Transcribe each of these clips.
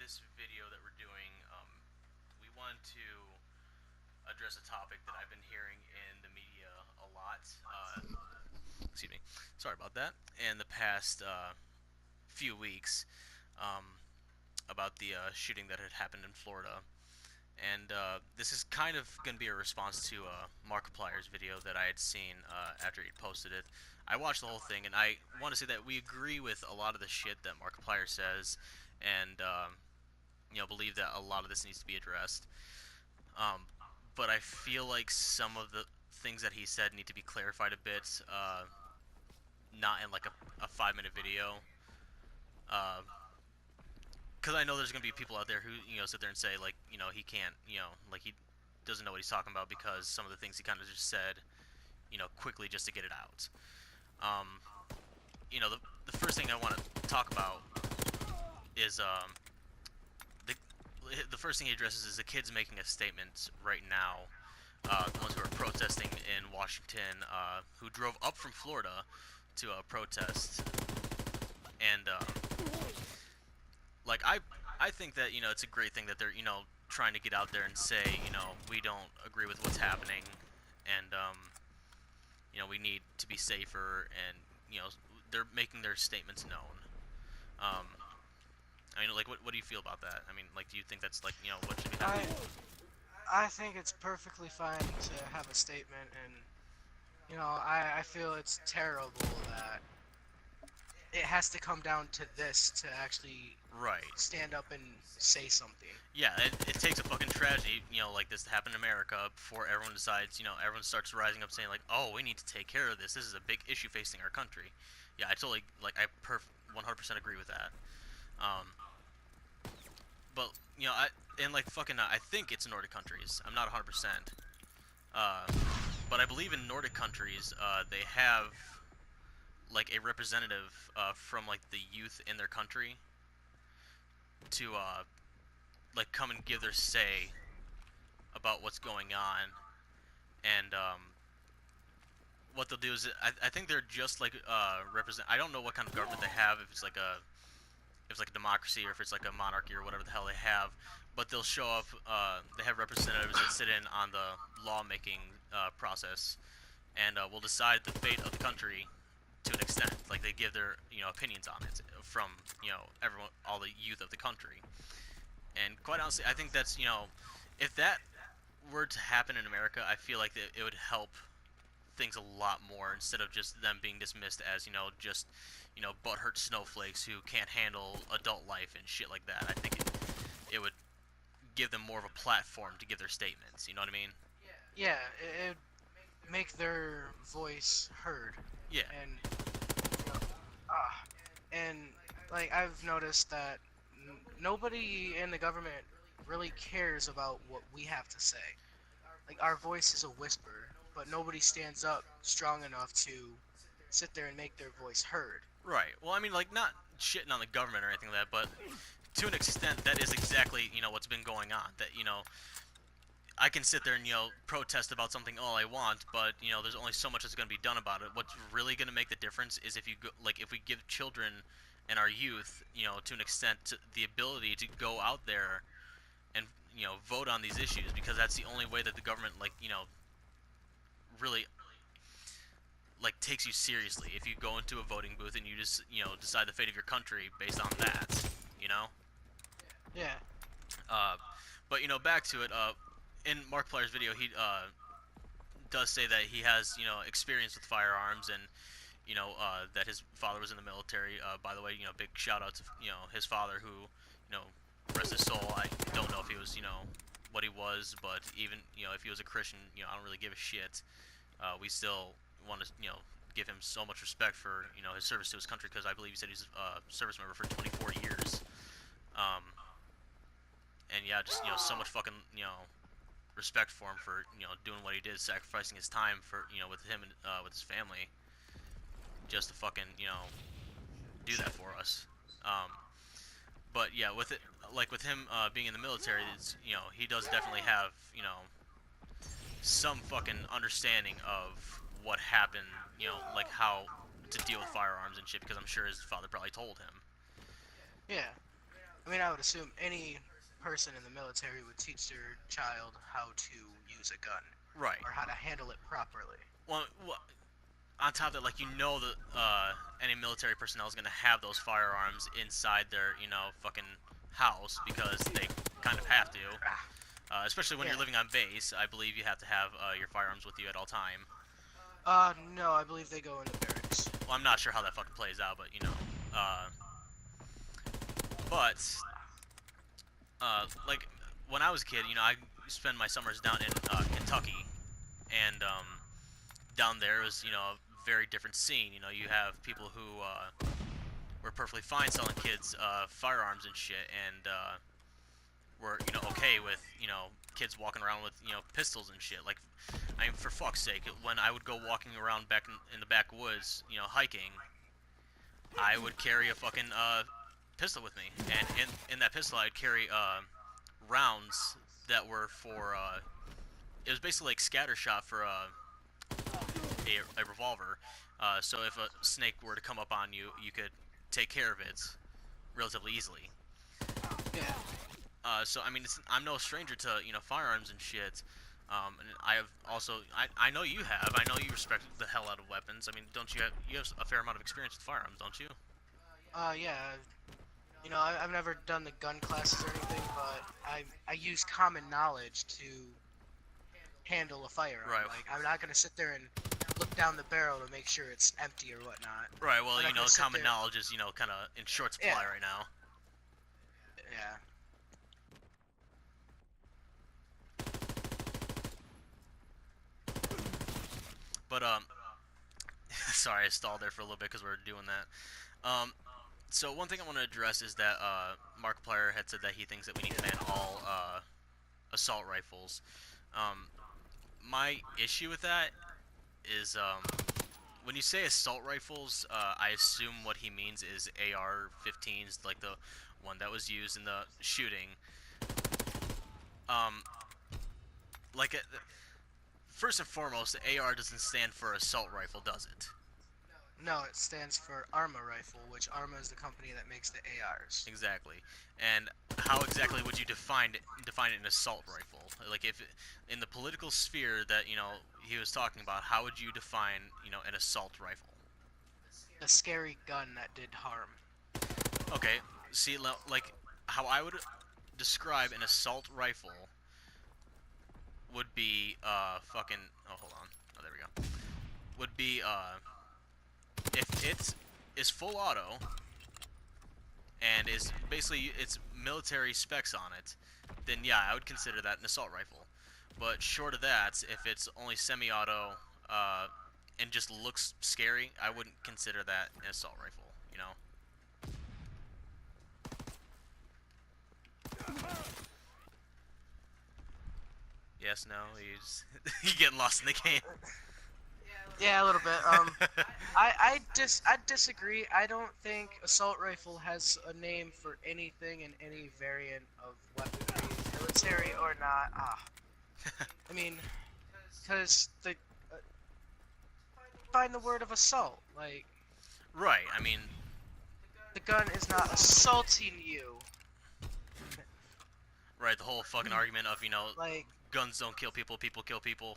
this video that we're doing, we want to address a topic that I've been hearing in the media a lot. Excuse me. Sorry about that. In the past few weeks, um, about the shooting that had happened in Florida. And this is kind of going to be a response to Markiplier's video that I had seen after he posted it. I watched the whole thing, and I want to say that we agree with a lot of the shit that Markiplier says, and believe that a lot of this needs to be addressed. Um, but I feel like some of the things that he said need to be clarified a bit, not in like a 5 minute video. Uh, because I know there's gonna be people out there who sit there and say like he can't like he doesn't know what he's talking about because some of the things he kind of just said quickly just to get it out. Um, the first thing I want to talk about is the the first thing he addresses is the kids making a statement right now. The ones who are protesting in Washington, who drove up from Florida to protest, and like I think that it's a great thing that they're trying to get out there and say we don't agree with what's happening, and we need to be safer, and they're making their statements known. Um, I mean, like, what do you feel about that? I mean, like, do you think that's like what should be I happening? I think it's perfectly fine to have a statement, and I feel it's terrible that it has to come down to this to actually Right. stand up and say something. Yeah, it takes a fucking tragedy, like this to happen in America before everyone decides, everyone starts rising up saying like, oh, we need to take care of this. This is a big issue facing our country. Yeah, I totally, like, I 100% agree with that. Um, but, and like fucking, I think it's Nordic countries. I'm not 100%. Uh, but I believe in Nordic countries, they have, like, a representative, from, like, the youth in their country to, like, come and give their say about what's going on, and what they'll do is I think they're just like represent. I don't know what kind of government they have. If it's like a democracy or if it's like a monarchy or whatever the hell they have, but they'll show up. They have representatives that sit in on the lawmaking process, and will decide the fate of the country to an extent. Like they give their opinions on it from everyone, all the youth of the country. And quite honestly, I think that's if that were to happen in America, I feel like it would help things a lot more instead of just them being dismissed as just butthurt snowflakes who can't handle adult life and shit like that. I think it would give them more of a platform to give their statements. You know what I mean? Yeah, it make their voice heard, Yeah. and you know, ah, and like I've noticed that nobody in the government really cares about what we have to say. Like our voice is a whisper, but nobody stands up strong enough to sit there and make their voice heard. Right. Well, I mean, like, not shitting on the government or anything like that, but to an extent, that is exactly what's been going on. That I can sit there and protest about something all I want, but there's only so much that's going to be done about it. What's really going to make the difference is if you go, like if we give children and our youth, to an extent, the ability to go out there and vote on these issues, because that's the only way that the government really like takes you seriously. If you go into a voting booth and you just decide the fate of your country based on that, you know. Yeah, Uh, but back to it. In Markiplier's video, he does say that he has experience with firearms, and that his father was in the military. By the way, big shout out to his father, who rest his soul. I don't know if he was what he was, but even if he was a Christian, I don't really give a shit. We still want to give him so much respect for his service to his country, because I believe he said he's a service member for 24 years. Um, and yeah, just so much fucking respect for him for doing what he did, sacrificing his time for with him and with his family, just to fucking do that for us. Um, but yeah, with it, like with him being in the military, it's, he does definitely have some fucking understanding of what happened, like how to deal with firearms and shit, because I'm sure his father probably told him. yeah. I mean, I would assume any person in the military would teach their child how to use a gun Right. or how to handle it properly. Well, on top of that, like that any military personnel is gonna have those firearms inside their fucking house because they kind of have to. Ah, Especially when yeah. you're living on base, I believe you have to have your firearms with you at all time. No, I believe they go in the barracks. Well, I'm not sure how that fucking plays out, but but like when I was a kid, I spend my summers down in Kentucky, and down there was a very different scene. You have people who were perfectly fine selling kids firearms and shit, and were okay with kids walking around with pistols and shit. Like, I mean, for fuck's sake, when I would go walking around back in the backwoods, hiking, I would carry a fucking pistol with me, and in that pistol I'd carry rounds that were for it was basically like scatter shot for a revolver. So if a snake were to come up on you, you could take care of it relatively easily. Yeah. So I mean, I'm no stranger to firearms and shit. And I have also I know you have. I know you respect the hell out of weapons. I mean, don't you have a fair amount of experience with firearms, don't you? Yeah. I've never done the gun classes or anything, but I use common knowledge to handle a firearm. Right. Like, I'm not gonna sit there and look down the barrel to make sure it's empty or whatnot. Right. Well, I'm not gonna sit common there. knowledge is kind of in short supply Yeah. right now. Yeah. But sorry, I stalled there for a little bit because we are doing that. So one thing I want to address is that Markiplier had said that he thinks that we need to ban all assault rifles. Um, my issue with that is when you say assault rifles, I assume what he means is AR-15s, like the one that was used in the shooting. Um, like first and foremost, the AR doesn't stand for assault rifle, does it? No, it stands for Arma Rifle, which Arma is the company that makes the ARs. Exactly. And how exactly would you define an assault rifle? Like if in the political sphere that he was talking about, how would you define an assault rifle? A scary gun that did harm. Okay. See, like how I would describe an assault rifle would be fucking. Oh, hold on. Oh, there we go. Would be if it is full auto and is basically its military specs on it, then yeah, I would consider that an assault rifle. But short of that, if it's only semi-auto and just looks scary, I wouldn't consider that an assault rifle. Yes, no, he's he's getting lost in the game. Yeah, a little bit. I disagree. I don't think assault rifle has a name for anything in any variant of weaponry, military or not. I mean, because find the word of assault. Like, Right. I mean, the gun is not assaulting you. right. The whole fucking argument of Like, guns don't kill people, people kill people.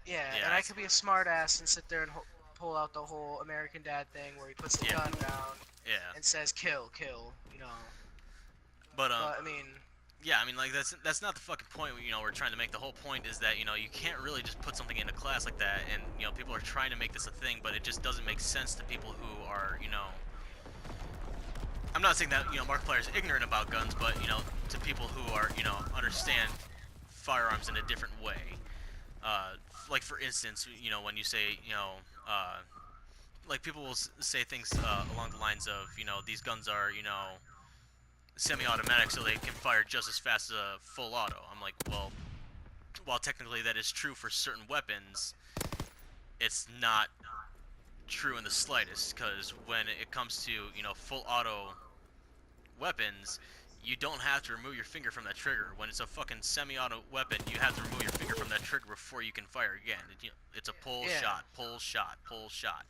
yeah, Yeah. and I could be a smartass and sit there and pull out the whole American Dad thing where he puts the Yeah. gun down Yeah. and says kill, kill, But But I mean, yeah. I mean, like that's not the fucking point. We're trying to make. The whole point is that you can't really just put something in a class like that, and people are trying to make this a thing, but it just doesn't make sense to people who are I'm not saying that Markiplier is ignorant about guns, but to people who are understand firearms in a different way. Like for instance, when you say like people will say things along the lines of these guns are semi-automatic, so they can fire just as fast as a full auto. I'm like, well, while technically that is true for certain weapons, it's not true in the slightest, because when it comes to full auto weapons, you don't have to remove your finger from that trigger. When it's a fucking semi-auto weapon, you have to remove your finger from that trigger before you can fire again. It's a pull yeah, shot, pull shot, pull shot.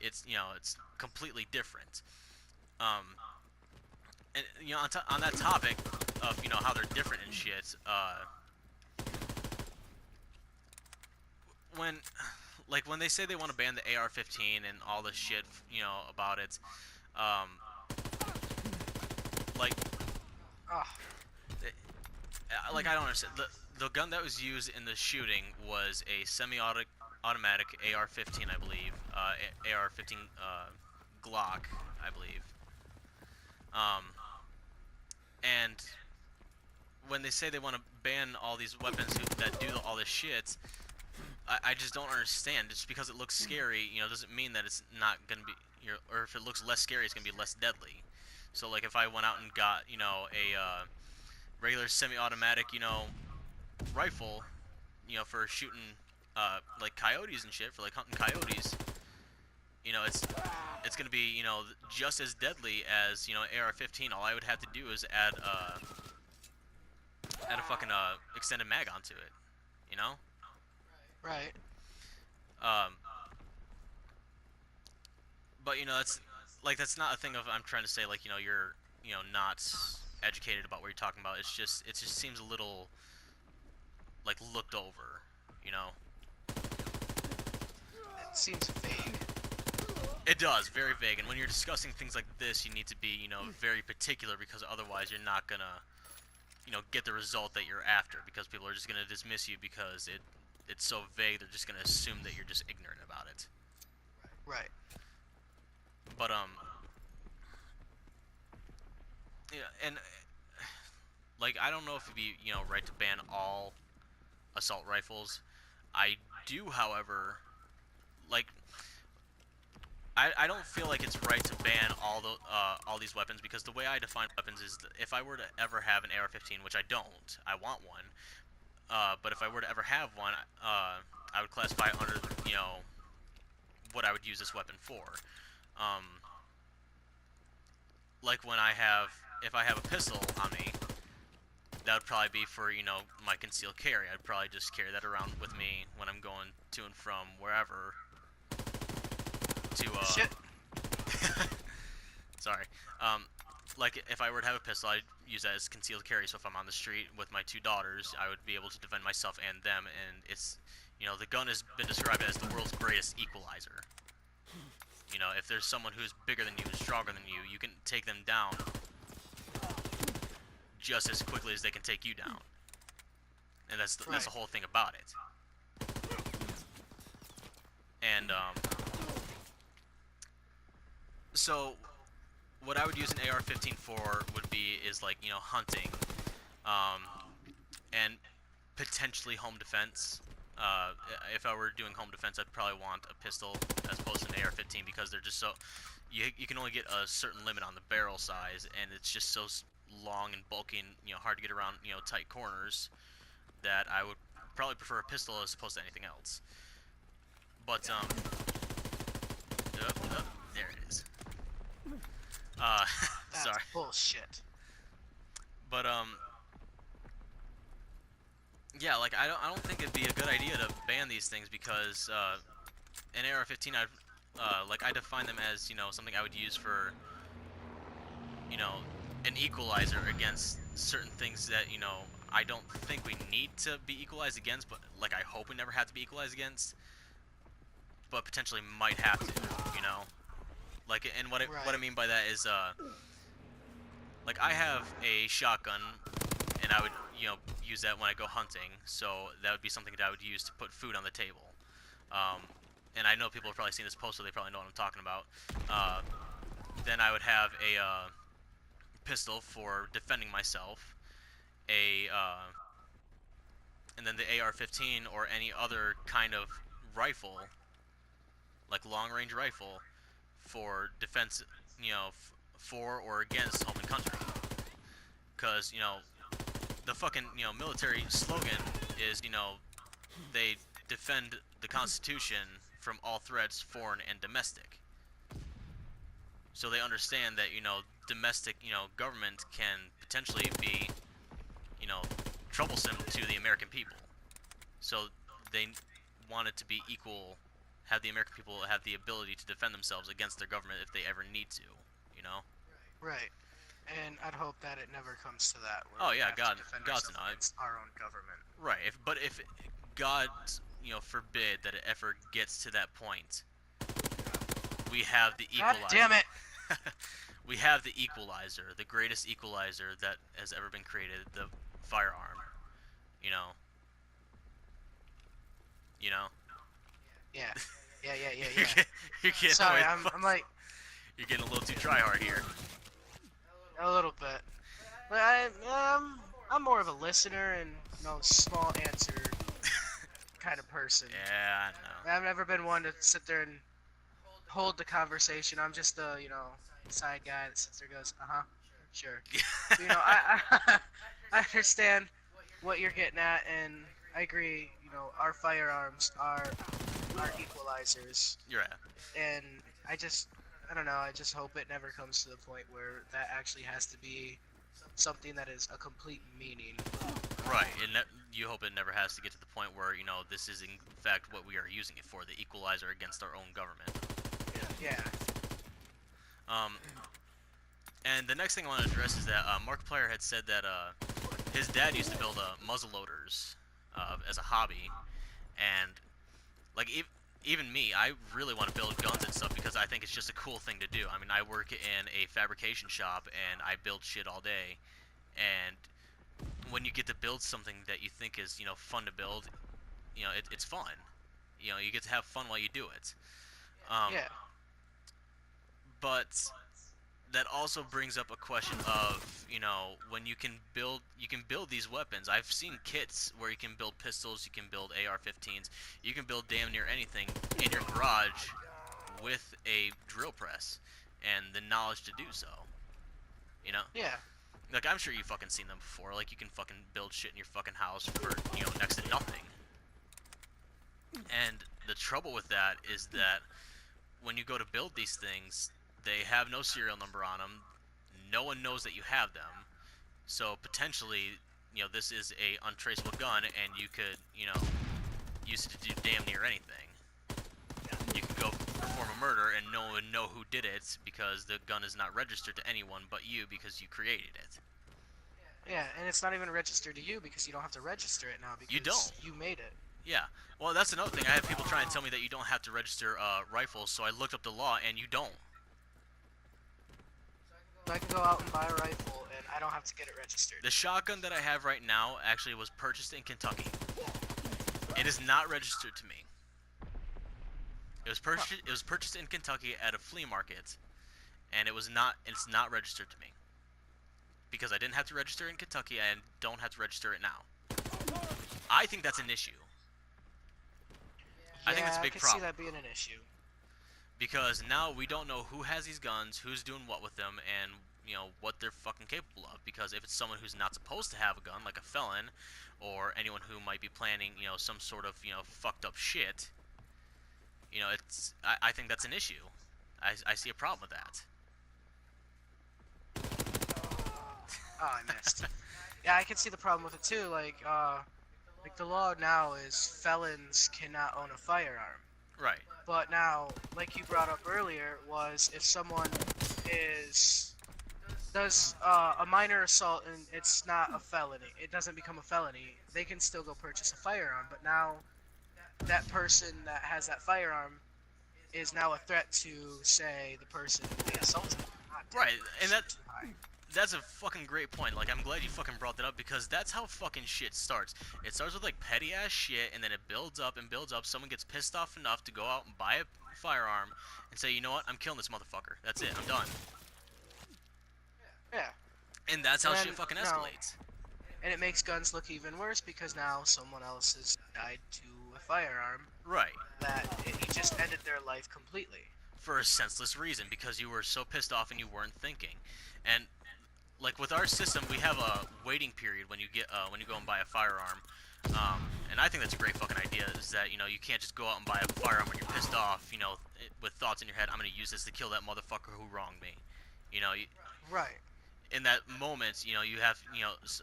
It's it's completely different. Um, and on that topic of how they're different and shit. When when they say they want to ban the AR-15 and all this shit, about it, um, like, Ah, I don't understand. The gun that was used in the shooting was a semi-automatic AR-15, I believe. AR-15 Glock, I believe. Um, and when they say they want to ban all these weapons that do all this shit, I just don't understand. Just because it looks scary, doesn't mean that it's not gonna be, or if it looks less scary, it's gonna be less deadly. So like if I went out and got, a regular semi-automatic, rifle, for shooting, like coyotes and shit, for like hunting coyotes, it's gonna be, just as deadly as, AR-15. All I would have to do is add a fucking extended mag onto it, you know. right. Um, but that's not a thing of I'm trying to say like you're not educated about what you're talking about. It just seems a little like looked over, you know. It seems vague. It does, very vague. And when you're discussing things like this, you need to be very particular because otherwise you're not gonna get the result that you're after because people are just gonna dismiss you because it's so vague. They're just gonna assume that you're just ignorant about it. Right. But yeah, and like I don't know if it'd be right to ban all assault rifles. I do, however, like I don't feel like it's right to ban all these weapons because the way I define weapons is that if I were to ever have an AR-15, which I don't, I want one. But if I were to ever have one, I would classify it under what I would use this weapon for. Um, like when if I have a pistol on me, that would probably be for my concealed carry. I'd probably just carry that around with me when I'm going to and from wherever. To Shit. sorry. Like if I were to have a pistol, I'd use that as concealed carry. So if I'm on the street with my two daughters, I would be able to defend myself and them. And it's the gun has been described as the world's greatest equalizer. If there's someone who's bigger than you, who's stronger than you, you can take them down just as quickly as they can take you down. And that's the whole thing about it. And so what I would use an AR-15 for would be like hunting, um, and potentially home defense. If I were doing home defense, I'd probably want a pistol as opposed to an AR-15 because they're just so you can only get a certain limit on the barrel size, and it's just so long and bulky and hard to get around tight corners that I would probably prefer a pistol as opposed to anything else. But there it is. That's Sorry. bullshit. But yeah, like I don't think it'd be a good idea to ban these things because an AR-15 I define them as something I would use for an equalizer against certain things that I don't think we need to be equalized against, but like I hope we never have to be equalized against, but potentially might have to, like, and what I mean by that is like I have a shotgun and I would use that when I go hunting, so that would be something that I would use to put food on the table. And I know people have probably seen this post, so they probably know what I'm talking about. Then I would have a pistol for defending myself, and then the AR-15 or any other kind of rifle, like long-range rifle, for defense, for or against home and country. Because the fucking military slogan is they defend the Constitution from all threats, foreign and domestic. So they understand that domestic government can potentially be troublesome to the American people. So they want it to be equal, have the American people have the ability to defend themselves against their government if they ever need to. Right. And I'd hope that it never comes to that where Oh we yeah, have to God, defend God's ourselves not. against our own government. Right. If God, forbid that it ever gets to that point, we have the God equalizer. damn it! We have the equalizer, the greatest equalizer that has ever been created, the firearm. You know. You know. Yeah, yeah. you're, get, you're getting Sorry, away. I'm like You're getting a little too try hard here. a little bit. But I'm more of a listener and small answer kind of person. Yeah, I know. I've never been one to sit there and hold the conversation. I'm just a side guy that sits there and goes, sure. But, I understand what you're getting at, and I agree. Our firearms are our equalizers, You're at. and I don't know. I just hope it never comes to the point where that actually has to be something that is a complete meaning. Right, and you hope it never has to get to the point where, this is in fact what we are using it for, the equalizer against our own government. Yeah. Um, and the next thing I want to address is that Markiplier had said that his dad used to build muzzle loaders as a hobby, and like even me, I really want to build guns and stuff because I think it's just a cool thing to do. I mean, I work in a fabrication shop and I build shit all day, and when you get to build something that you think is fun to build, it's fun. You get to have fun while you do it. Yeah. But that also brings up a question of when you can build these weapons. I've seen kits where you can build pistols, you can build AR-15s, you can build damn near anything in your garage with a drill press and the knowledge to do so. You know, Yeah. like I'm sure you've fucking seen them before. Like you can fucking build shit in your fucking house for next to nothing. And the trouble with that is that when you go to build these things, they have no serial number on them. No one knows that you have them. So potentially, this is a untraceable gun, and you could, use it to do damn near anything. You could go perform a murder, and no one would know who did it because the gun is not registered to anyone but you because you created it. Yeah, and it's not even registered to you because you don't have to register it now You because don't. you made it. Yeah. Well, that's another thing. I have people trying to tell me that you don't have to register rifles, so I looked up the law, and you don't. So I can go out and buy a rifle and I don't have to get it registered. The shotgun that I have right now actually was purchased in Kentucky. It is not registered to me. It was purchased in Kentucky at a flea market, and it's not registered to me. Because I didn't have to register in Kentucky and don't have to register it now. I think that's an issue. I think that's a big I can problem. see that being an issue. Because now we don't know who has these guns, who's doing what with them, and what they're fucking capable of. Because if it's someone who's not supposed to have a gun, like a felon, or anyone who might be planning some sort of fucked up shit, I think that's an issue. I see a problem with that. Oh, I missed. Yeah, I can see the problem with it too. Like the law now is felons cannot own a firearm. Right. But now, like you brought up earlier, was if someone does a minor assault and it's not a felony, it doesn't become a felony. They can still go purchase a firearm. But now, that person that has that firearm is now a threat to, say, the person they assaulted. God damn, Right, and that's too high. that's a fucking great point. Like, I'm glad you fucking brought that up because that's how fucking shit starts. It starts with, like, petty-ass shit, and then it builds up and builds up. Someone gets pissed off enough to go out and buy a firearm and say, you know what, I'm killing this motherfucker. That's it, I'm done. Yeah. And that's how And shit fucking no. escalates. And it makes guns look even worse because now someone else has died to a firearm Right. that it just ended their life completely. For a senseless reason, because you were so pissed off and you weren't thinking. And, like, with our system, we have a waiting period when you go and buy a firearm. And I think that's a great fucking idea, is that, you can't just go out and buy a firearm when you're pissed off, with thoughts in your head, I'm gonna use this to kill that motherfucker who wronged me. Right. In that moment, you have,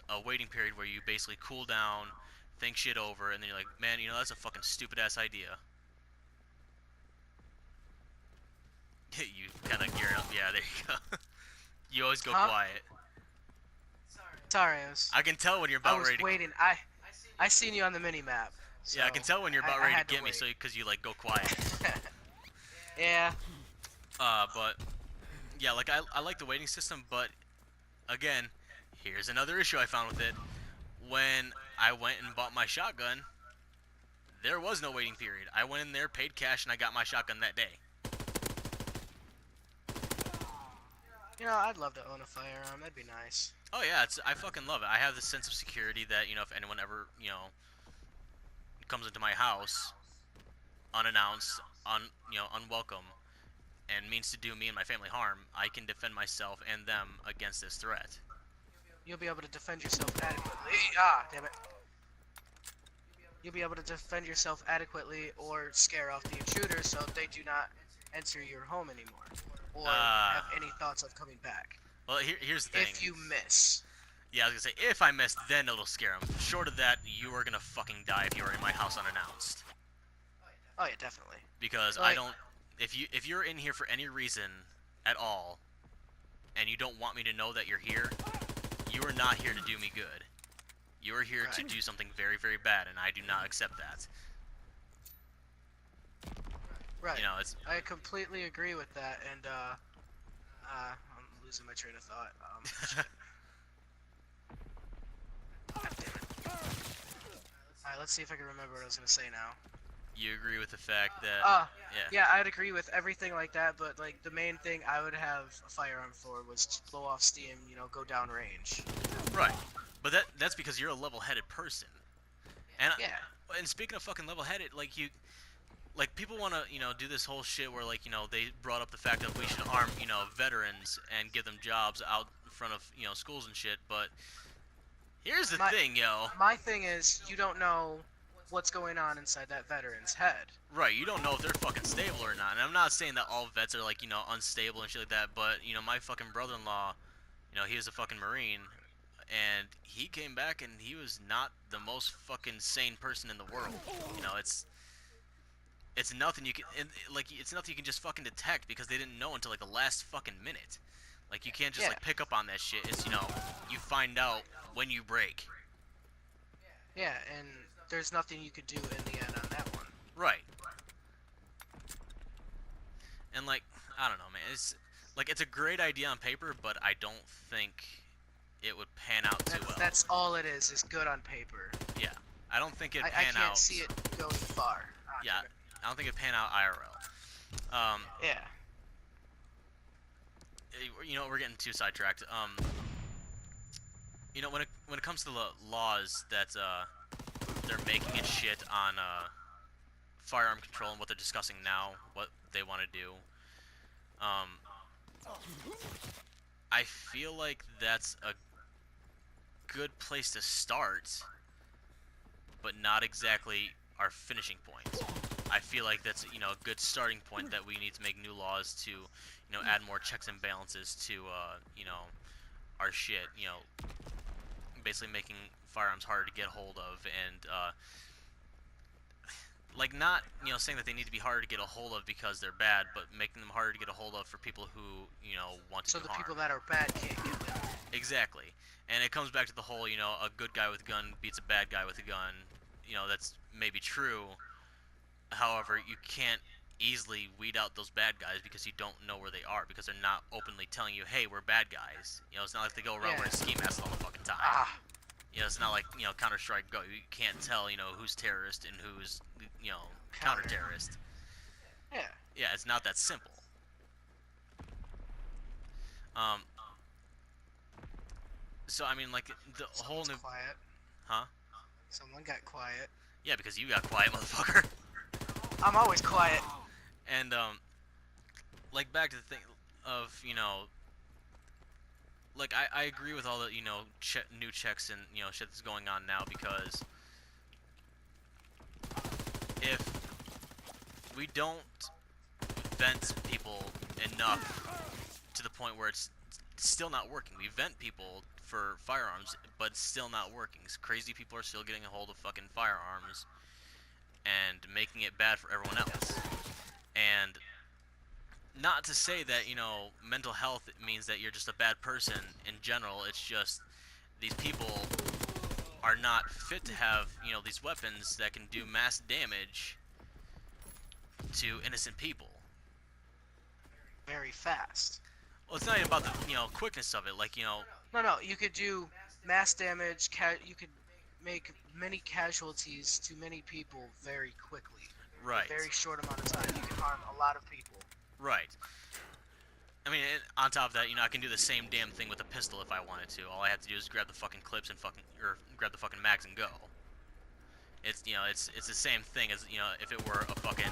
a waiting period where you basically cool down, think shit over, and then you're like, man, that's a fucking stupid-ass idea. You kind of gear up. Yeah, there you go. You always go quiet. Sorry, I can tell when you're I about was ready to. waiting. I seen you on the mini map, so Yeah, I can tell when you're about I ready to had to get me, wait. so because you like go quiet. Yeah, But yeah, like I like the waiting system, but again, here's another issue I found with it. When I went and bought my shotgun, there was no waiting period. I went in there, paid cash, and I got my shotgun that day. I'd love to own a firearm. That'd be nice. Oh yeah, I fucking love it. I have this sense of security that if anyone ever comes into my house unannounced, unwelcome, and means to do me and my family harm, I can defend myself and them against this threat. You'll be able to defend yourself adequately. Ah, damn it. You'll be able to defend yourself adequately or scare off the intruders so they do not enter your home anymore or Uh, have any thoughts of coming back. well, here's the thing. If you miss. Yeah, I was gonna say, if I miss, then it'll scare them. Short of that, you are gonna fucking die if you are in my house unannounced. Oh yeah, definitely. Because I Like, don't. If you're in here for any reason at all, and you don't want me to know that you're here, you are not here to do me good. You are here to right. do something very, very bad, and I do not accept that. Right. It's I completely agree with that, and I'm losing my train of thought. Shit. God damn it. All right, let's see if I can remember what I was gonna say now. you agree with the fact that yeah, Yeah, I'd agree with everything like that, but like the main thing I would have a firearm for was to blow off steam, go down range. right. But that's because you're a level-headed person. And Yeah. and speaking of fucking level-headed, like people want to do this whole shit where they brought up the fact that we should arm veterans and give them jobs out in front of schools and shit. But here's the My thing, yo. my thing is you don't know what's going on inside that veteran's head. Right, you don't know if they're fucking stable or not. And I'm not saying that all vets are like unstable and shit like that. But my fucking brother-in-law, he was a fucking Marine, and he came back and he was not the most fucking sane person in the world. It's nothing you can it's nothing you can just fucking detect because they didn't know until like the last fucking minute. Like you can't just Yeah. like pick up on that shit. It's you find out when you break. Yeah, and there's nothing you could do in the end on that one. Right. And like I don't know, man. It's a great idea on paper, but I don't think it would pan out too well. That's all it is good on paper. Yeah. I don't think it'd I pan can't out. see it going far. Ah, Yeah. damn it. I don't think it'd pan out IRL. Yeah. We're getting too sidetracked. When it comes to the laws that they're making and shit on firearm control and what they're discussing now, what they want to do, I feel like that's a good place to start, but not exactly our finishing point. I feel like that's a good starting point that we need to make new laws to add more checks and balances to our shit. Basically making firearms harder to get hold of and like not saying that they need to be harder to get a hold of because they're bad, but making them harder to get a hold of for people who want to So do the harm. people that are bad can't get them. Exactly. And it comes back to the whole a good guy with a gun beats a bad guy with a gun. That's maybe true. However, you can't easily weed out those bad guys because you don't know where they are because they're not openly telling you, hey, we're bad guys. It's not like they go around Yeah. wearing ski masks all the fucking time. Ah. It's not like Counter-Strike Go. You can't tell who's terrorist and who's Counter. counter-terrorist. Yeah. Yeah, it's not that simple. Um. So I mean, like the whole Someone's new, quiet. huh? Someone got quiet. Yeah, because you got quiet, motherfucker. I'm always quiet. And like back to the thing of like I agree with all the new checks and shit that's going on now because if we don't vent people enough to the point where it's still not working. We vent people for firearms, but it's still not working. Crazy people are still getting a hold of fucking firearms and making it bad for everyone else. And not to say that mental health means that you're just a bad person in general. It's just these people are not fit to have, these weapons that can do mass damage to innocent people. very fast. Well, it's not even about the, quickness of it. Like, No, no, you could do mass damage. You could make many casualties to many people very quickly in a right, very short amount of time. You can harm a lot of people. right. I mean, on top of that, I can do the same damn thing with a pistol if I wanted to. All I have to do is grab the fucking clips and or grab the fucking mags and go. It's the same thing as, if it were a fucking,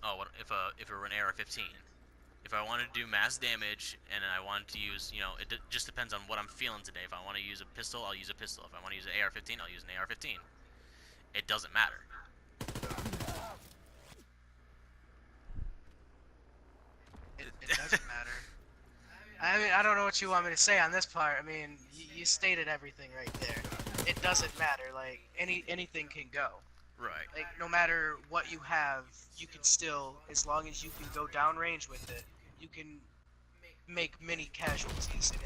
oh, what, if it were an AR-15. If I wanted to do mass damage and I wanted to use, it just depends on what I'm feeling today. If I want to use a pistol, I'll use a pistol. If I want to use an AR-15, I'll use an AR-15. It doesn't matter. It doesn't matter. I mean, I don't know what you want me to say on this part. I mean, you stated everything right there. It doesn't matter. Like anything can go. Right. Like no matter what you have, you can still, as long as you can go downrange with it, you can make many casualties, and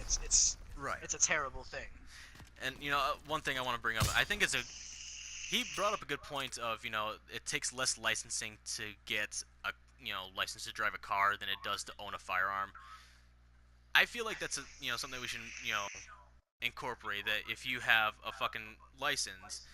Right. it's a terrible thing. And one thing I want to bring up, I think he brought up a good point of, it takes less licensing to get a, license to drive a car than it does to own a firearm. I feel like that's something we should, incorporate, that if you have a fucking license,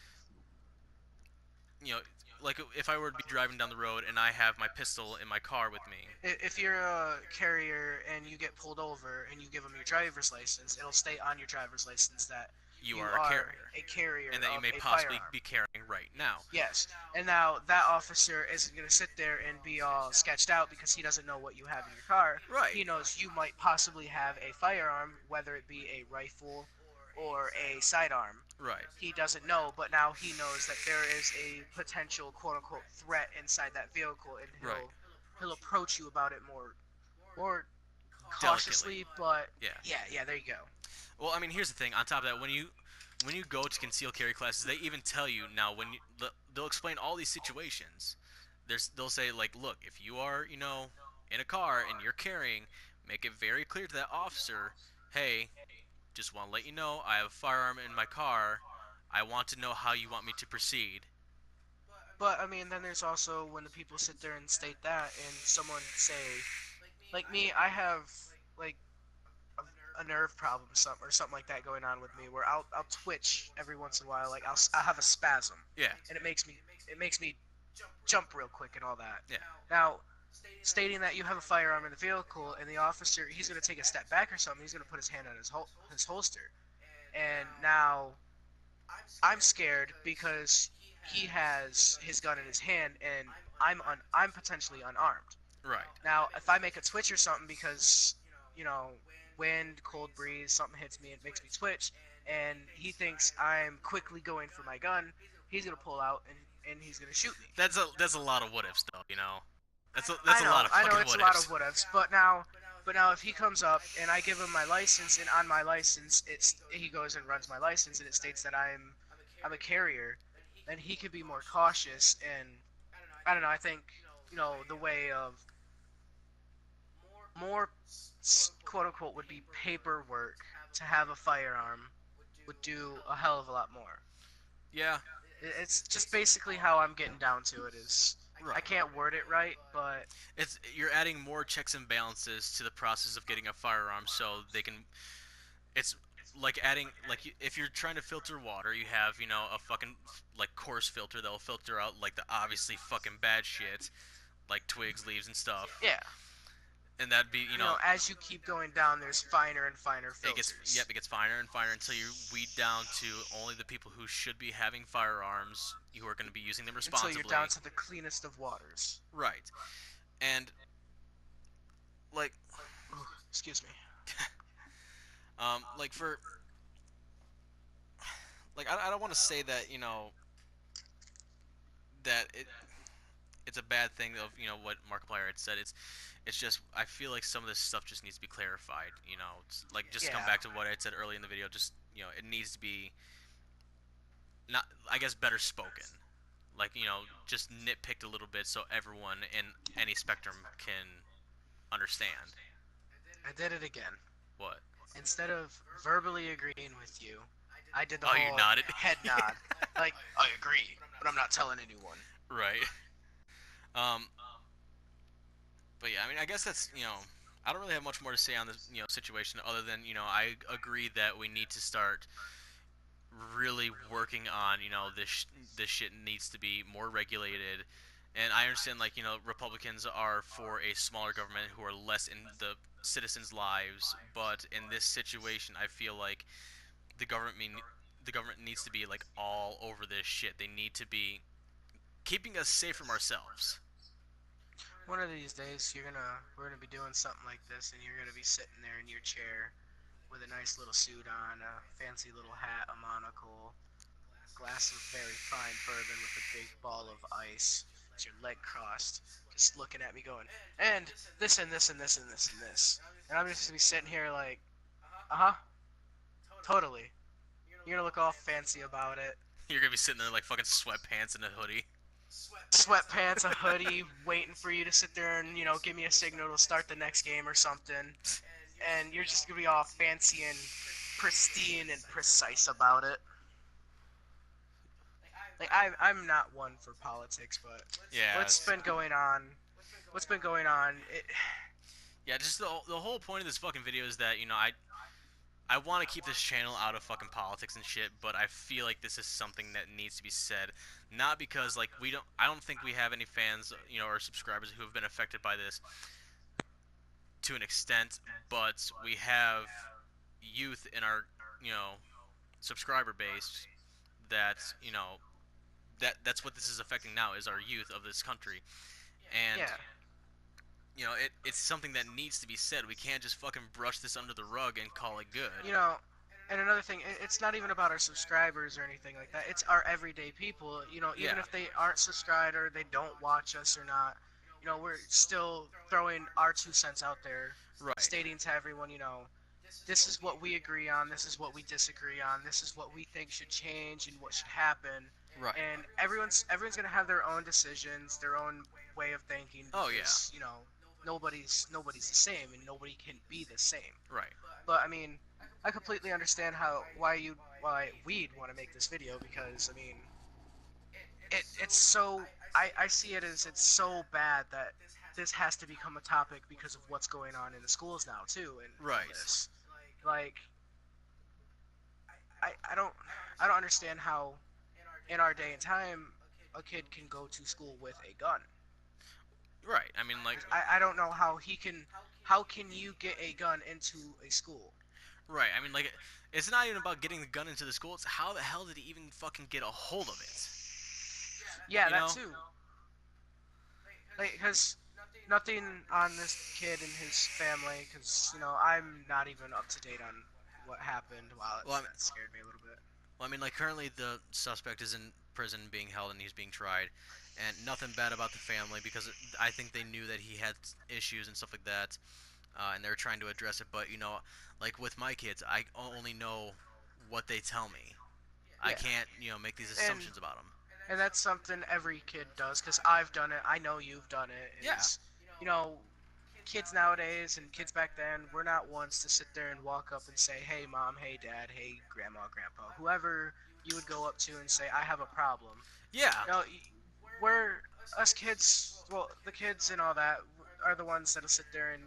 you know, like if I were to be driving down the road and I have my pistol in my car with me. If you're a carrier and you get pulled over and you give them your driver's license, it'll state on your driver's license that You you are a are carrier, a carrier and that you of may a possibly firearm. be carrying right now. Yes, and now that officer isn't going to sit there and be all sketched out because he doesn't know what you have in your car. Right. He knows you might possibly have a firearm, whether it be a rifle or a sidearm. Right. He doesn't know, but now he knows that there is a potential quote unquote threat inside that vehicle, and Right. he'll approach you about it more Delicately. cautiously. But Yeah. yeah, there you go. Well, I mean, here's the thing. On top of that, when you go to concealed carry classes, they even tell you now they'll explain all these situations. They'll say like, look, if you are in a car and you're carrying, make it very clear to that officer, hey, just want to let you know I have a firearm in my car. I want to know how you want me to proceed. But I mean, then there's also when the people sit there and state that, and someone say, like me, I have like a nerve problem, something like that going on with me, where I'll twitch every once in a while, like I'll have a spasm, Yeah. and it makes me jump real quick and all that. Yeah. Now, stating that you have a firearm in the vehicle, and the officer, he's gonna take a step back or something, he's gonna put his hand on his holster, and now I'm scared because he has his gun in his hand, and I'm potentially unarmed. Right. Now, if I make a twitch or something because, you know, wind, cold breeze, something hits me, it makes me twitch, and he thinks I'm quickly going for my gun, he's gonna pull out and he's gonna shoot me. That's a lot of what ifs though. That's a lot of I know, fucking it's a what lot of ifs. what ifs, but now if he comes up and I give him my license, and on my license he goes and runs my license and it states that I'm a carrier, then he could be more cautious, and I don't know. I think the way of more quote unquote would be paperwork to have a firearm would do a hell of a lot more. Yeah. It's just basically how I'm getting down to it is I Right. can't word it right, but You're adding more checks and balances to the process of getting a firearm, so they can. It's like adding if you're trying to filter water, you have a fucking like coarse filter that'll filter out like the obviously fucking bad shit, like twigs, leaves, and stuff, yeah, and that'd be as you keep going down, there's finer and finer it gets filters yep it gets finer and finer until you weed down to only the people who should be having firearms, who are going to be using them until responsibly. you're down to the cleanest of waters. Right. And like Ooh, excuse me. like for like I don't want to say that that it's a bad thing of what Markiplier had said. It's just I feel like some of this stuff just needs to be clarified. It's like just to come Yeah, back to what I had said early in the video. Just it needs to be not, I guess, better spoken. Like just nitpicked a little bit so everyone in any spectrum can understand. I did it again. What? Instead of verbally agreeing with you, I did the Oh, you whole nodded. head nod. Like, I agree, but I'm not telling anyone. Right. Um, but yeah, I mean, I guess that's I don't really have much more to say on this situation other than I agree that we need to start really working on this shit needs to be more regulated. And I understand, like, Republicans are for a smaller government who are less in the citizens' lives, but in this situation, I feel like the government mean the government needs to be like all over this shit. They need to be keeping us safe from ourselves. One of these days, we're gonna be doing something like this, and you're gonna be sitting there in your chair with a nice little suit on, a fancy little hat, a monocle, glass of very fine bourbon with a big ball of ice, with your leg crossed, just looking at me going, and this and this and this and this and this. And I'm just gonna be sitting here like, uh huh, totally. You're gonna look all fancy about it. You're gonna be sitting there like fucking sweatpants and a hoodie. Sweatpants, a hoodie, waiting for you to sit there and, give me a signal to start the next game or something. And you're just gonna be all fancy and pristine and precise about it. Like I'm not one for politics, but Yeah, what's been going on? What's been going on? yeah. Just the whole point of this fucking video is that I want to keep this channel out of fucking politics and shit, but I feel like this is something that needs to be said. Not because like I don't think we have any fans, or subscribers who have been affected by this to an extent, but we have youth in our, you know, subscriber base that, that's what this is affecting now is our youth of this country. And Yeah, it's something that needs to be said. We can't just fucking brush this under the rug and call it good. you know. And another thing, it's not even about our subscribers or anything like that. It's our everyday people. Even Yeah, if they aren't subscribed or they don't watch us or not, we're still throwing our 2 cents out there, right, stating to everyone, this is what we agree on, this is what we disagree on, this is what we think should change and what should happen. right. And everyone's gonna have their own decisions, their own way of thinking Oh yeah, because nobody's the same and nobody can be the same. right, But I mean, I completely understand why we'd want to make this video because I mean it's so I see it as it's so bad that this has to become a topic because of what's going on in the schools now too and all right, this. Like I don't understand how in our day and time a kid can go to school with a gun. right. I mean, like, I don't know how can you get a gun into a school? right. I mean, like, it's not even about getting the gun into the school. It's how the hell did he even fucking get a hold of it? Yeah, You that know? too. Like, because nothing on this kid and his family, because, I'm not even up to date on what happened. Wow, Well, that scared me a little bit. like currently the suspect is in prison being held and he's being tried, and nothing bad about the family because I think they knew that he had issues and stuff like that, and they were trying to address it. But like with my kids, I only know what they tell me. I Yeah, can't make these and assumptions about them. and that's something every kid does, because I've done it. I know you've done it. Yeah, Is, you know, kids nowadays and kids back then, we're not ones to sit there and walk up and say, hey, mom, hey, dad, hey, grandma, grandpa, whoever you would go up to and say, I have a problem. yeah, We're us kids. Well, the kids and all that are the ones that'll sit there and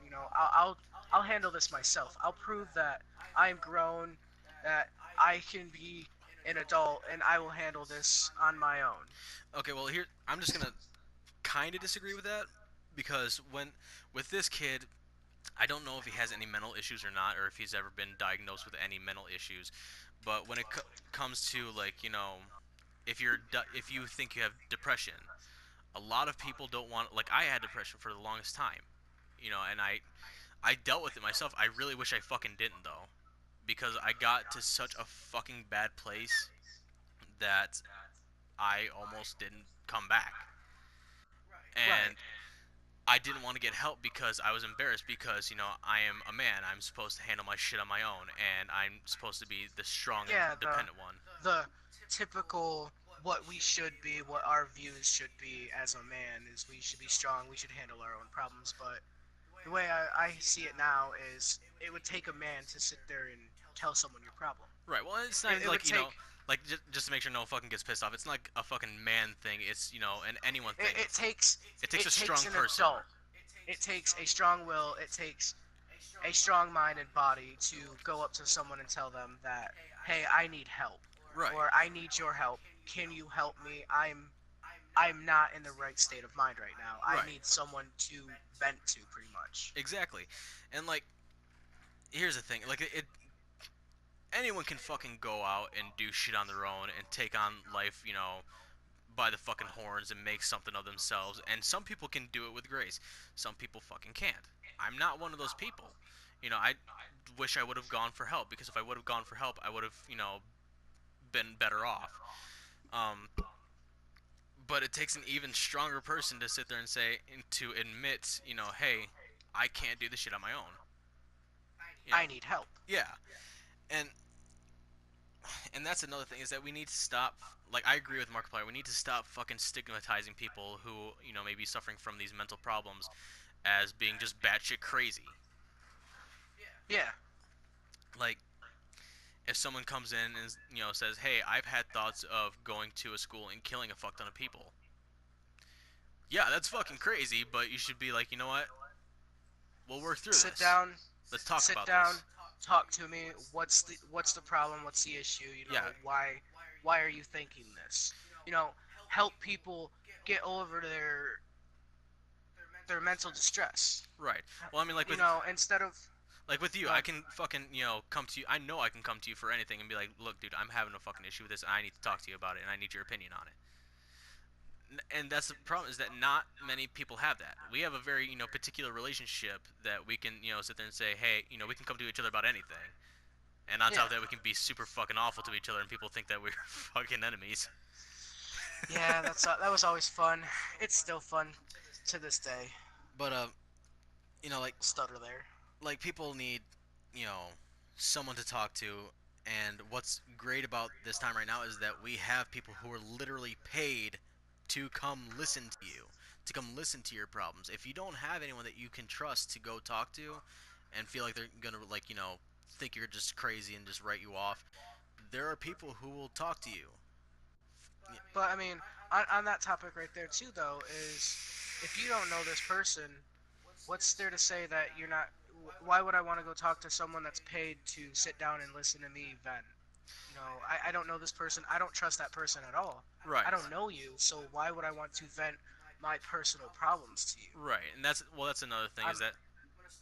I'll handle this myself. I'll prove that I'm grown, that I can be an adult, and I will handle this on my own. okay. Well, here I'm just gonna kind of disagree with that because when with this kid, I don't know if he has any mental issues or not, or if he's ever been diagnosed with any mental issues. But when it comes to, like, if you think you have depression, a lot of people don't want. Like, I had depression for the longest time, and I dealt with it myself. I really wish I fucking didn't though, because I got to such a fucking bad place that I almost didn't come back, Right. and I didn't want to get help because I was embarrassed because I am a man. I'm supposed to handle my shit on my own, and I'm supposed to be the strong and Yeah, dependent one. the typical what we should be, what our views should be as a man is we should be strong, we should handle our own problems, but The way I see it now is it would take a man to sit there and tell someone your problem. Right. Well, it's not It, even it would like take like just to make sure no one fucking gets pissed off. It's not like a fucking man thing. It's an anyone it, thing. it takes It takes a it takes strong an person. adult. It takes a strong will. It takes a strong mind and body to go up to someone and tell them that, hey, I need help, Right. or I need your help. Can you help me? I'm not in the right state of mind right now. I Right. need someone to vent to, pretty much. Exactly. And like, here's the thing. Like, anyone can fucking go out and do shit on their own and take on life, by the fucking horns and make something of themselves. And some people can do it with grace. Some people fucking can't. I'm not one of those people. I wish I would have gone for help, because if I would have gone for help, I would have, been better off. Um, but it takes an even stronger person to sit there and say, and to admit, hey, I can't do this shit on my own. I need help. Yeah, and that's another thing, is that we need to stop. Like, I agree with Markiplier. We need to stop fucking stigmatizing people who may be suffering from these mental problems as being just batshit crazy. Yeah, Like, if someone comes in and says, "Hey, I've had thoughts of going to a school and killing a fuck ton of people," yeah, that's fucking crazy. But you should be like, you know what? We'll work through sit this. down, Let's talk sit about down, this. talk to me. What's the problem? What's the issue? Yeah, Why are you thinking this? You know, help people get over their mental distress. right. Well, I mean, Instead of like with you, go I ahead. can fucking come to you. I know I can come to you for anything and be like, look, dude, I'm having a fucking issue with this, and I need to talk to you about it, and I need your opinion on it. And that's the problem, is that not many people have that. We have a very particular relationship that we can sit there and say, hey, we can come to each other about anything. And on top Yeah, of that, we can be super fucking awful to each other, and people think that we're fucking enemies. yeah, that was always fun. It's still fun to this day. But like Stutter there. people need someone to talk to. And what's great about this time right now is that we have people who are literally paid to come listen to you, to come listen to your problems. If you don't have anyone that you can trust to go talk to and feel like they're gonna think you're just crazy and just write you off, there are people who will talk to you. But I mean, on that topic right there too, though, is if you don't know this person, what's there to say that you're not? Why would I want to go talk to someone that's paid to sit down and listen to me vent? I don't know this person. I don't trust that person at all. Right. I don't know you, so why would I want to vent my personal problems to you? Right. And that's another thing, is I'm that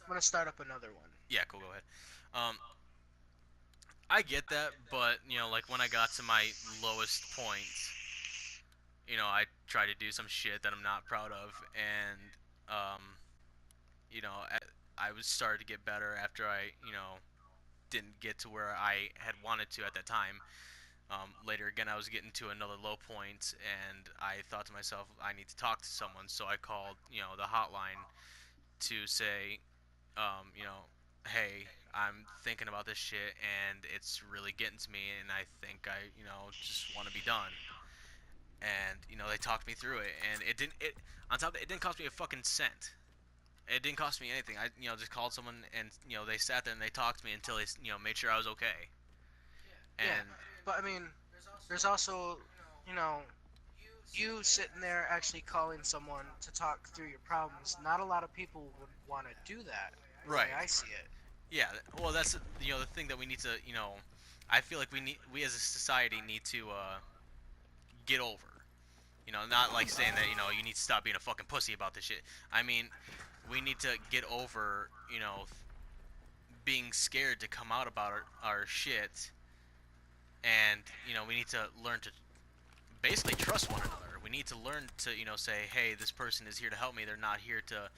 gonna start up another one. yeah, cool, go ahead. I get that, but like when I got to my lowest point, I tried to do some shit that I'm not proud of, and um, I was started to get better after I didn't get to where I had wanted to at that time. Later again, I was getting to another low point, and I thought to myself, I need to talk to someone. So I called, the hotline to say, hey, I'm thinking about this shit, and it's really getting to me, and I think I, just want to be done. And they talked me through it, and it didn't. It on top of it didn't cost me a fucking cent. It didn't cost me anything. I, just called someone, and they sat there and they talked to me until they, made sure I was okay. Yeah, And but I mean, there's also, you know, you sitting there actually calling someone to talk through your problems. Not a lot of people would want to do that, the way right, I see it. yeah. Well, that's the thing that we need to, I feel like we as a society need to get over. Not like saying that you need to stop being a fucking pussy about this shit. I mean, we need to get over being scared to come out about our shit, and we need to learn to basically trust one another. We need to learn to say, hey, this person is here to help me. They're not here to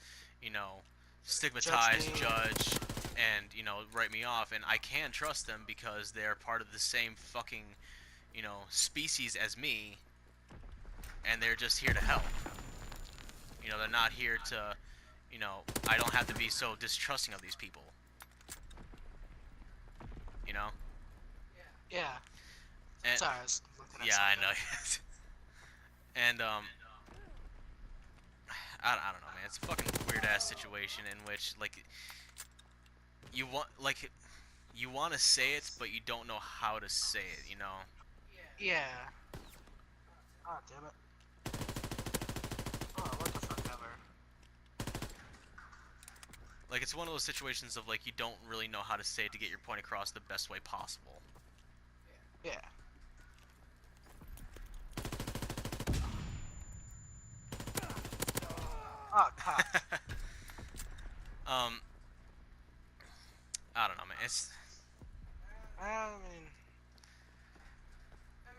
you know Judge stigmatize, me. judge, and write me off. And I can trust them because they're part of the same fucking species as me, and they're just here to help. They're not here to I don't have to be so distrusting of these people. you know Yeah. and Sorry, I was looking at yeah, I something. know. And I don't know, man. It's a fucking weird ass situation in which like you want to say it, but you don't know how to say it. You know. Yeah. Ah, damn it. Oh, what the fuck ever. Like it's one of those situations of like you don't really know how to say it to get your point across the best way possible. Yeah. Oh, cock. um, I don't know, man. It's I mean,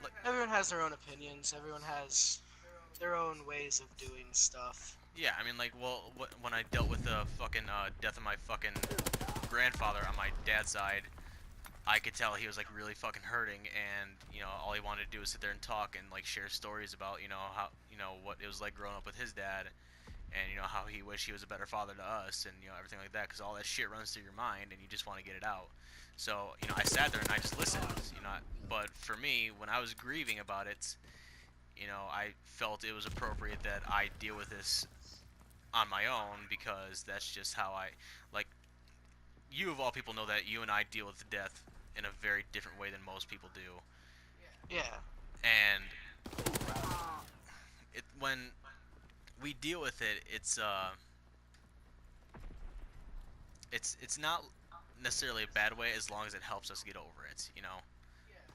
like everyone has their own opinions. Everyone has their own ways of doing stuff. yeah, I mean like well when I dealt with the fucking death of my fucking grandfather on my dad's side, I could tell he was like really fucking hurting, and all he wanted to do was sit there and talk and like share stories about how what it was like growing up with his dad, and how he wished he was a better father to us, and everything like that, because all that shit runs through your mind and you just want to get it out. So I sat there and I just listened. But for me, when I was grieving about it, I felt it was appropriate that I deal with this on my own, because that's just how I like. You of all people know that you and I deal with death in a very different way than most people do, Yeah. and when we deal with it, it's not necessarily a bad way as long as it helps us get over it.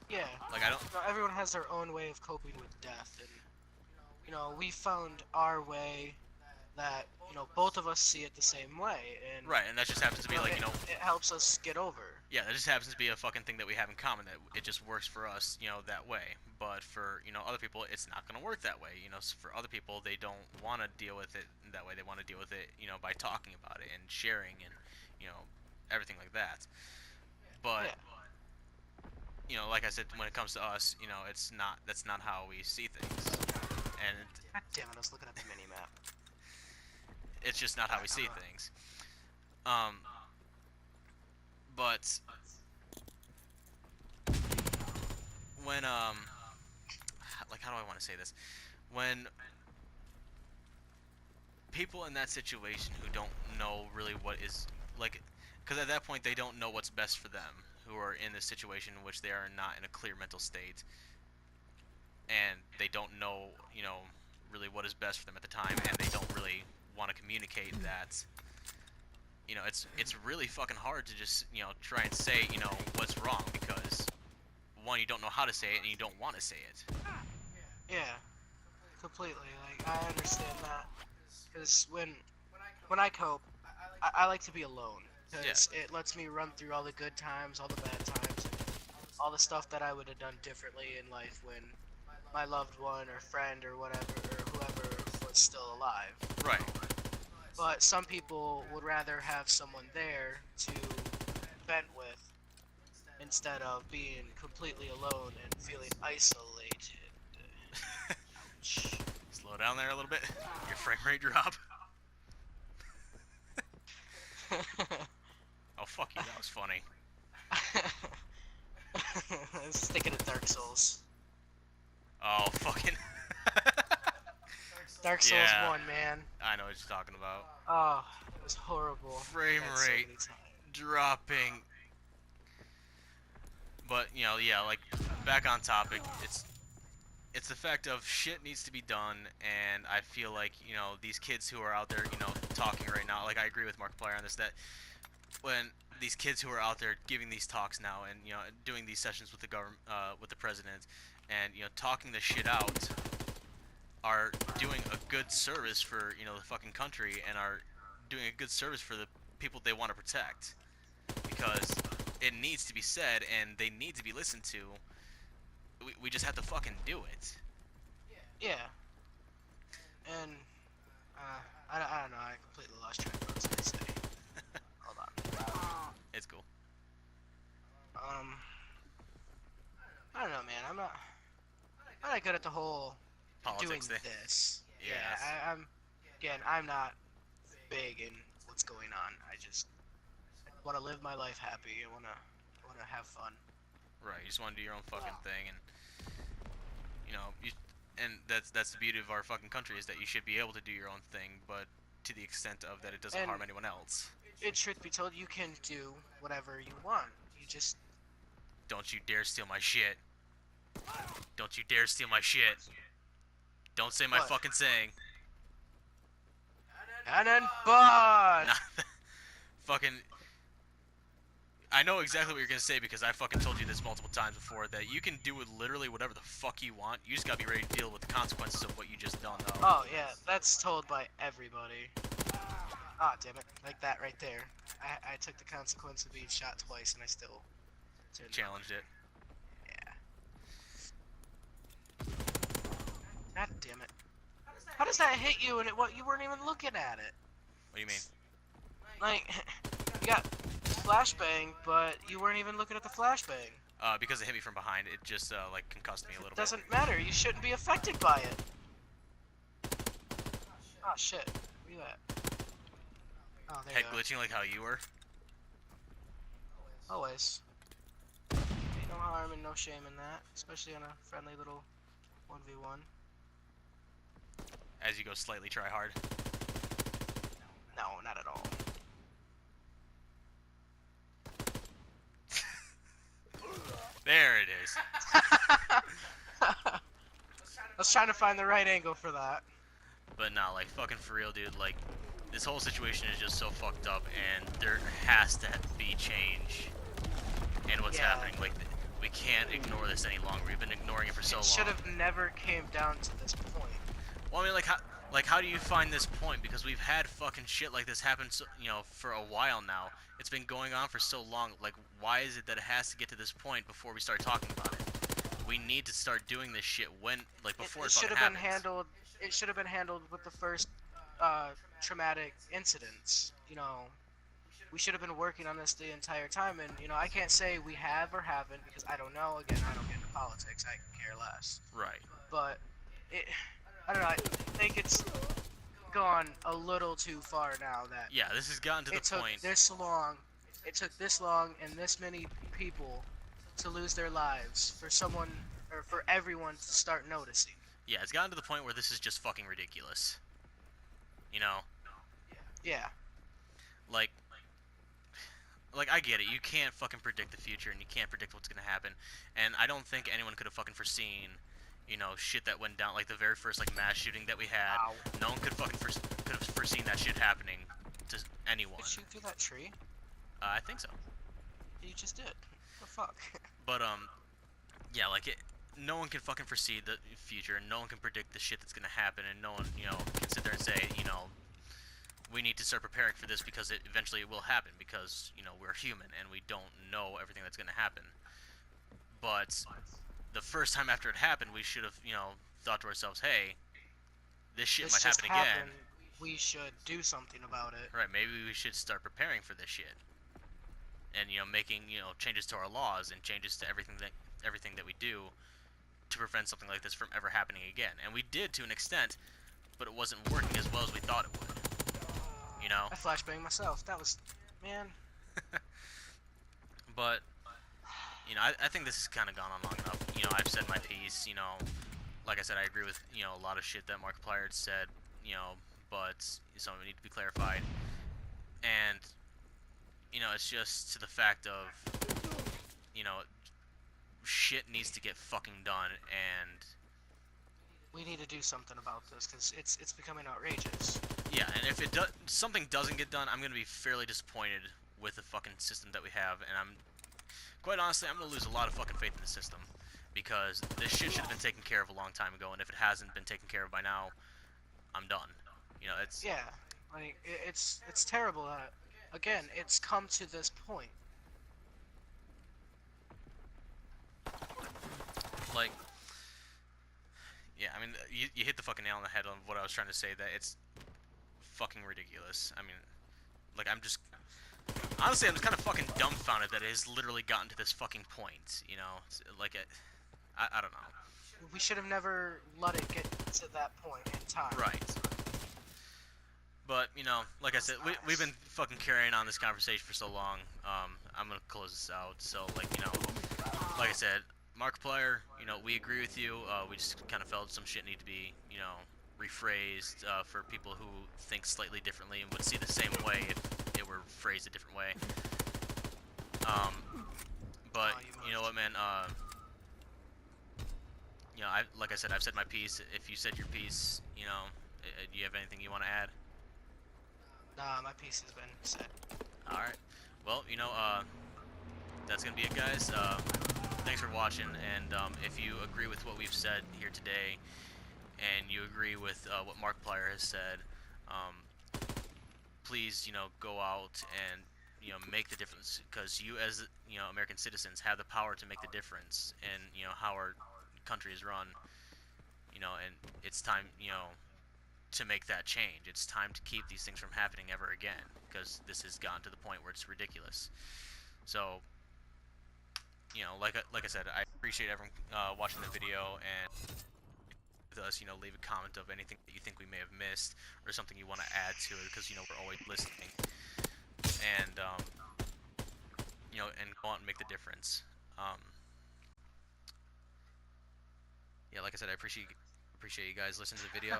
Yeah. Like I don't. Everyone has their own way of coping with death, and we found our way that both of us see it the same way, and Right, and that just happens to be like it helps us get over. yeah, that just happens to be a fucking thing that we have in common, that it just works for us, that way. But for other people, it's not gonna work that way. For other people, they don't want to deal with it that way. They want to deal with it, by talking about it and sharing and you know everything like that. But Yeah. like I said, when it comes to us, it's not that's not how we see things, and God damn it! I was looking at the mini map. it's just not how we Alright, see things. Um, but when like how do I want to say this? When people in that situation who don't know really what is like, because at that point they don't know what's best for them, who are in this situation in which they are not in a clear mental state, and they don't know really what is best for them at the time, and they don't really want to communicate that. It's really fucking hard to just try and say what's wrong, because one, you don't know how to say it, and you don't want to say it. yeah, completely. Like I understand that, because when I cope, I like to be alone, Yeah. because it lets me run through all the good times, all the bad times, and all the stuff that I would have done differently in life when my loved one or friend or whatever or whoever was still alive. Right. But some people would rather have someone there to vent with instead of being completely alone and feeling isolated. Ouch. Slow down there a little bit. Your frame rate drop. Oh fuck you, that was funny. Sticking to Dark Souls. Oh fucking. Dark Souls Yeah, 1, man. I know what you're talking about. Oh, it was horrible. Frame I died so rate many times. dropping. But yeah, like back on topic. It's the fact of shit needs to be done, and I feel like these kids who are out there talking right now. Like I agree with Markiplier on this, that when these kids who are out there giving these talks now, and doing these sessions with the government, with the president, and talking the shit out, are doing a good service for the fucking country, and are doing a good service for the people they want to protect, because it needs to be said and they need to be listened to. We just have to fucking do it. Yeah, and I don't know. I completely lost track of what I was gonna say. Hold on. It's cool. Um, I don't know, man. I'm not good at the whole doing Politics thing. this. Yeah, Yes. I'm not big in what's going on. I just want to live my life happy. I want to have fun. Right. You just want to do your own fucking thing, and you And that's the beauty of our fucking country is that you should be able to do your own thing, but to the extent of that it doesn't And harm anyone else. truth be told, you can do whatever you want. You just Don't you dare steal my shit. Don't you dare steal my shit. Don't say my what? fucking saying. Cannon bud. Nah, fucking. I know exactly what you're gonna say because I fucking told you this multiple times before that you can do with literally whatever the fuck you want. You just gotta be ready to deal with the consequences of what you just done, though. Oh yeah, that's told by everybody. Ah, damn it! Like that right there. I took the consequence of being shot twice, and I still Challenged it. Yeah. God damn it! How does that hit you? And you weren't even looking at it. What do you mean? Like, you got flashbang, but you weren't even looking at the flashbang. Because it hit me from behind, it just like concussed me a little bit. Doesn't matter. You shouldn't be affected by it. Oh shit! Where you at? Oh, there Head you glitching like how you were. are. Always. Ain't no harm and no shame in that, especially on a friendly little 1v1. As you go slightly try hard. No, not at all. There it is. I was trying to find the right angle for that. But nah, like fucking for real, dude. Like this whole situation is just so fucked up, and there has to be change in what's Yeah. happening. Like we can't ignore this any longer. We've been ignoring it for so It should long. have never came down to this point. Well, I mean, like how do you find this point? Because we've had fucking shit like this happen, so, you know, for a while now. It's been going on for so long. Like, why is it that it has to get to this point before we start talking about it? We need to start doing this shit when, like, before It it should fucking have been happens. handled. It should have been handled with the first traumatic incidents. You know, we should have been working on this the entire time, and you know, I can't say we have or haven't because I don't know. Again, I don't get into politics. I care less. Right. But I don't know. I think it's gone a little too far now. That Yeah, this has gotten to it the took point. this long. It took this long and this many people to lose their lives for someone or for everyone to start noticing. Yeah, it's gotten to the point where this is just fucking ridiculous. You know, Yeah. like I get it. You can't fucking predict the future, and you can't predict what's gonna happen. And I don't think anyone could have fucking foreseen, you know, shit that went down. Like the very first like mass shooting that we had. Ow. No one could fucking could have foreseen that shit happening to anyone. Did you shoot through that tree? I think so. You just did. The fuck? But yeah, like no one can fucking foresee the future, and no one can predict the shit that's gonna happen, and no one, you know, can sit there and say, you know, we need to start preparing for this because it eventually will happen because, you know, we're human and we don't know everything that's gonna happen. But the first time after it happened, we should have, you know, thought to ourselves, hey, this shit This might just happen again. happened. We should do something about it. Right, maybe we should start preparing for this shit. And, you know, making, you know, changes to our laws and changes to everything that we do to prevent something like this from ever happening again. And we did to an extent, but it wasn't working as well as we thought it would. You know? I flashbanged myself. That was, man. But, you know, I think this has kind of gone on long enough. You know, I've said my piece, you know. Like I said, I agree with, you know, a lot of shit that Markiplier had said, you know, but some of it need to be clarified. And, you know, it's just to the fact of, you know, shit needs to get fucking done, and We need to do something about this because it's becoming outrageous. yeah, and if something doesn't get done, I'm gonna be fairly disappointed with the fucking system that we have, and I'm quite honestly, I'm gonna lose a lot of fucking faith in the system because this shit should have been taken care of a long time ago, and if it hasn't been taken care of by now, I'm done. You know, it's Yeah. Like it's terrible that again it's come to this point. like, yeah, I mean, you hit the fucking nail on the head on what I was trying to say. That it's fucking ridiculous. I mean, like, honestly, I'm just kind of fucking dumbfounded that it has literally gotten to this fucking point. You know, like I don't know. We should have never let it get to that point in time. Right. But, you know, like I said, we've been fucking carrying on this conversation for so long. I'm gonna close this out. So, like, you know, like I said, Markiplier, we agree with you. We just kind of felt some shit need to be, rephrased for people who think slightly differently and would see the same way if it were phrased a different way. Um, but Oh, you you know must. what, man? Like I said, I've said my piece. If you said your piece, do you have anything you want to add? Nah, my piece has been said. All right. Well, that's gonna be it, guys. Thanks for watching, and if you agree with what we've said here today, and you agree with what Markiplier has said, um, please, go out and make the difference, because you, as American citizens, have the power to make the difference in how our country is run. And it's time to make that change. It's time to keep these things from happening ever again, because this has gotten to the point where it's ridiculous. So, like I said, I appreciate everyone watching the video, and with us, leave a comment of anything that you think we may have missed or something you want to add to it, because we're always listening, and and go out and make the difference. Um, yeah, like I said, I appreciate you guys listening to the video,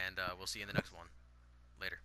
and we'll see you in the next one. Later.